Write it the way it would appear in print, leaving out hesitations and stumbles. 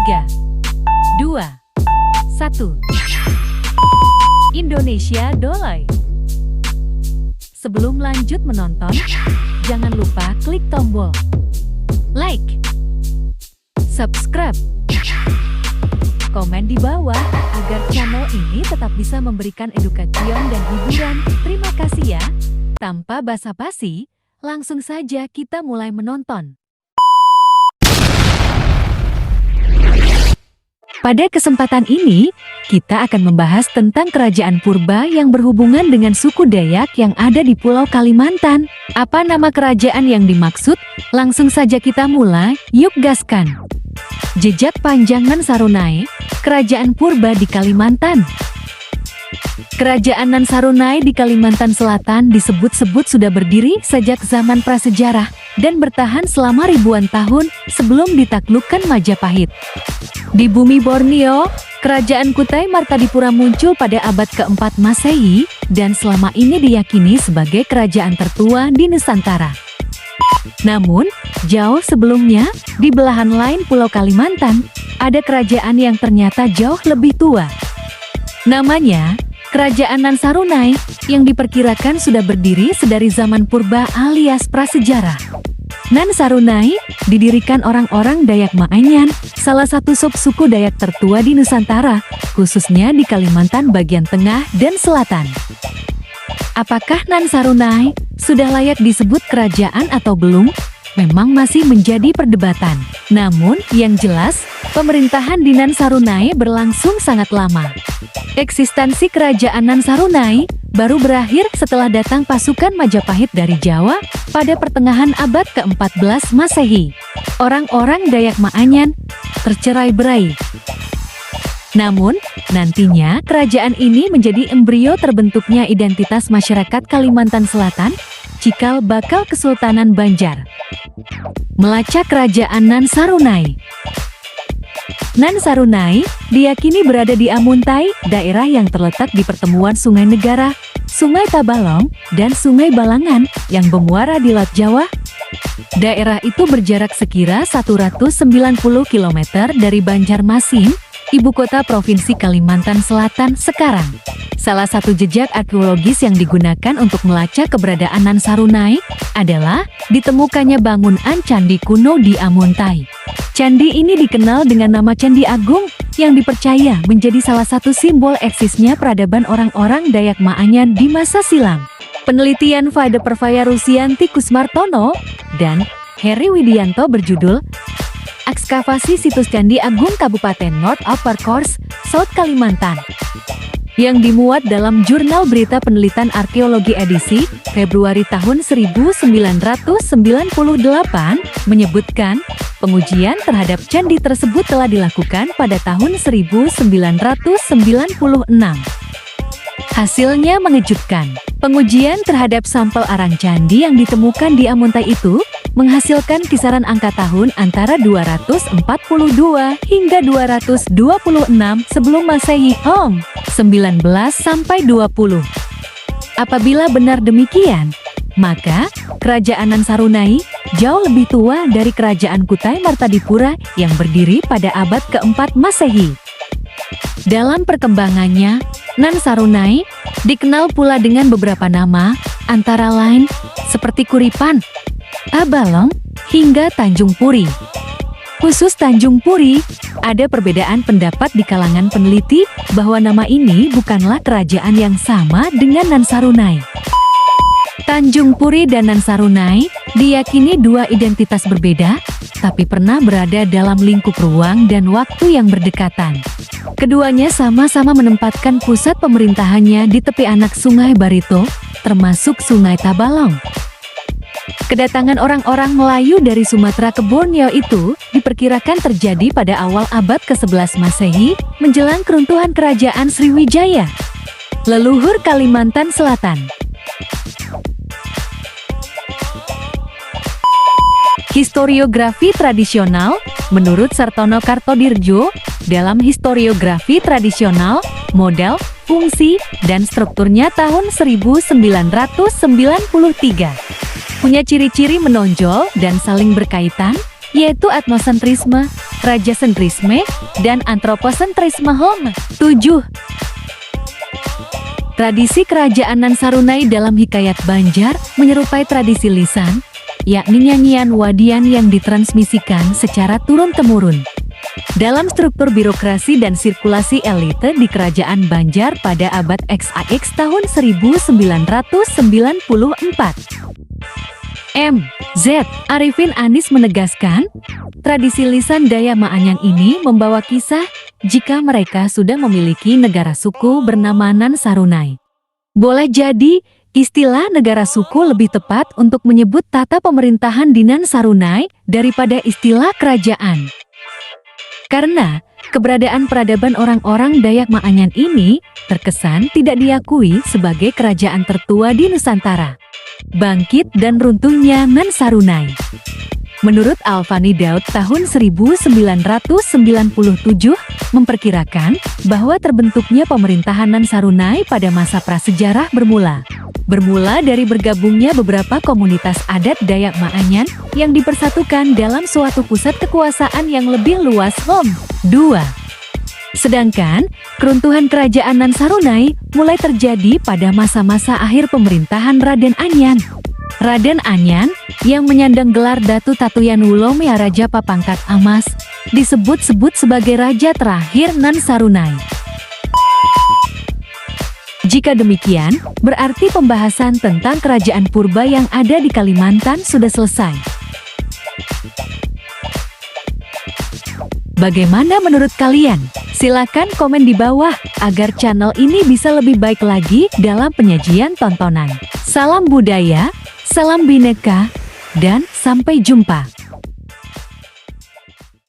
3, 2, 1. Indonesia Doloy. Sebelum lanjut menonton, jangan lupa klik tombol like, subscribe, komen di bawah agar channel ini tetap bisa memberikan edukasian dan hiburan. Terima kasih ya. Tanpa basa-basi, langsung saja kita mulai menonton. Pada kesempatan ini, kita akan membahas tentang kerajaan purba yang berhubungan dengan suku Dayak yang ada di Pulau Kalimantan. Apa nama kerajaan yang dimaksud? Langsung saja kita mulai, yuk gaskan. Jejak panjang Nan Sarunai, kerajaan purba di Kalimantan. Kerajaan Nan Sarunai di Kalimantan Selatan disebut-sebut sudah berdiri sejak zaman prasejarah dan bertahan selama ribuan tahun sebelum ditaklukkan Majapahit. Di bumi Borneo, kerajaan Kutai Martadipura muncul pada abad ke-4 Masehi dan selama ini diyakini sebagai kerajaan tertua di Nusantara. Namun, jauh sebelumnya, di belahan lain Pulau Kalimantan, ada kerajaan yang ternyata jauh lebih tua. Namanya, Kerajaan Nan Sarunai, yang diperkirakan sudah berdiri sedari zaman purba alias prasejarah. Nan Sarunai didirikan orang-orang Dayak Maanyan, salah satu subsuku Dayak tertua di Nusantara, khususnya di Kalimantan bagian tengah dan selatan. Apakah Nan Sarunai sudah layak disebut kerajaan atau belum? Memang masih menjadi perdebatan. Namun, yang jelas, pemerintahan di Nan Sarunai berlangsung sangat lama. Eksistensi kerajaan Nan Sarunai baru berakhir setelah datang pasukan Majapahit dari Jawa pada pertengahan abad ke-14 Masehi. Orang-orang Dayak Maanyan tercerai-berai. Namun, nantinya kerajaan ini menjadi embrio terbentuknya identitas masyarakat Kalimantan Selatan, cikal bakal Kesultanan Banjar. Melacak kerajaan Nan Sarunai. Nan Sarunai diyakini berada di Amuntai, daerah yang terletak di pertemuan Sungai Negara, Sungai Tabalong, dan Sungai Balangan yang bermuara di Laut Jawa. Daerah itu berjarak sekira 190 km dari Banjarmasin, ibu kota Provinsi Kalimantan Selatan sekarang. Salah satu jejak arkeologis yang digunakan untuk melacak keberadaan Nan Sarunai adalah ditemukannya bangunan candi kuno di Amuntai. Candi ini dikenal dengan nama Candi Agung, yang dipercaya menjadi salah satu simbol eksisnya peradaban orang-orang Dayak Maanyan di masa silam. Penelitian Fade Pervaya Rusianti Kusmartono dan Heri Widianto berjudul Ekskavasi Situs Candi Agung Kabupaten North Upper Kors, South Kalimantan, yang dimuat dalam Jurnal Berita Penelitian Arkeologi edisi Februari tahun 1998, menyebutkan pengujian terhadap candi tersebut telah dilakukan pada tahun 1996. Hasilnya mengejutkan. Pengujian terhadap sampel arang candi yang ditemukan di Amuntai itu menghasilkan kisaran angka tahun antara 242 hingga 226 sebelum Masehi, 19 sampai 20. Apabila benar demikian, maka kerajaan Nan Sarunai jauh lebih tua dari kerajaan Kutai Martadipura yang berdiri pada abad ke-4 Masehi. Dalam perkembangannya, Nan Sarunai dikenal pula dengan beberapa nama, antara lain seperti Kuripan, Tabalong, hingga Tanjung Puri. Khusus Tanjung Puri, ada perbedaan pendapat di kalangan peneliti bahwa nama ini bukanlah kerajaan yang sama dengan Nan Sarunai. Tanjung Puri dan Nan Sarunai diyakini dua identitas berbeda, tapi pernah berada dalam lingkup ruang dan waktu yang berdekatan. Keduanya sama-sama menempatkan pusat pemerintahannya di tepi anak Sungai Barito, termasuk Sungai Tabalong. Kedatangan orang-orang Melayu dari Sumatera ke Borneo itu diperkirakan terjadi pada awal abad ke-11 Masehi, menjelang keruntuhan kerajaan Sriwijaya, leluhur Kalimantan Selatan. Historiografi tradisional. Menurut Sartono Kartodirjo, dalam historiografi tradisional, model, fungsi, dan strukturnya tahun 1993 punya ciri-ciri menonjol dan saling berkaitan, yaitu etnosentrisme, rajasentrisme, dan antroposentrisme. 7. Tradisi kerajaan Nan Sarunai dalam Hikayat Banjar menyerupai tradisi lisan, yakni nyanyian wadian yang ditransmisikan secara turun-temurun. Dalam struktur birokrasi dan sirkulasi elite di Kerajaan Banjar pada abad XIX tahun 1994. M.Z. Arifin Anis menegaskan, tradisi lisan Dayak Maanyang ini membawa kisah jika mereka sudah memiliki negara suku bernama Nan Sarunai. Boleh jadi, istilah negara suku lebih tepat untuk menyebut tata pemerintahan di Nan Sarunai daripada istilah kerajaan. Karena keberadaan peradaban orang-orang Dayak Maanyang ini terkesan tidak diakui sebagai kerajaan tertua di Nusantara. Bangkit dan runtuhnya Nan Sarunai. Menurut Alfani Daud tahun 1997 memperkirakan bahwa terbentuknya pemerintahan Nan Sarunai pada masa prasejarah bermula dari bergabungnya beberapa komunitas adat Dayak Maanyang yang dipersatukan dalam suatu pusat kekuasaan yang lebih luas. 2. Sedangkan keruntuhan kerajaan Nan Sarunai mulai terjadi pada masa-masa akhir pemerintahan Raden Anyan. Raden Anyan yang menyandang gelar Datu Tatuyan Wulomea Raja Papangkat Amas disebut-sebut sebagai raja terakhir Nan Sarunai. Jika demikian, berarti pembahasan tentang kerajaan purba yang ada di Kalimantan sudah selesai. Bagaimana menurut kalian? Silakan komen di bawah agar channel ini bisa lebih baik lagi dalam penyajian tontonan. Salam budaya, salam Bhinneka, dan sampai jumpa.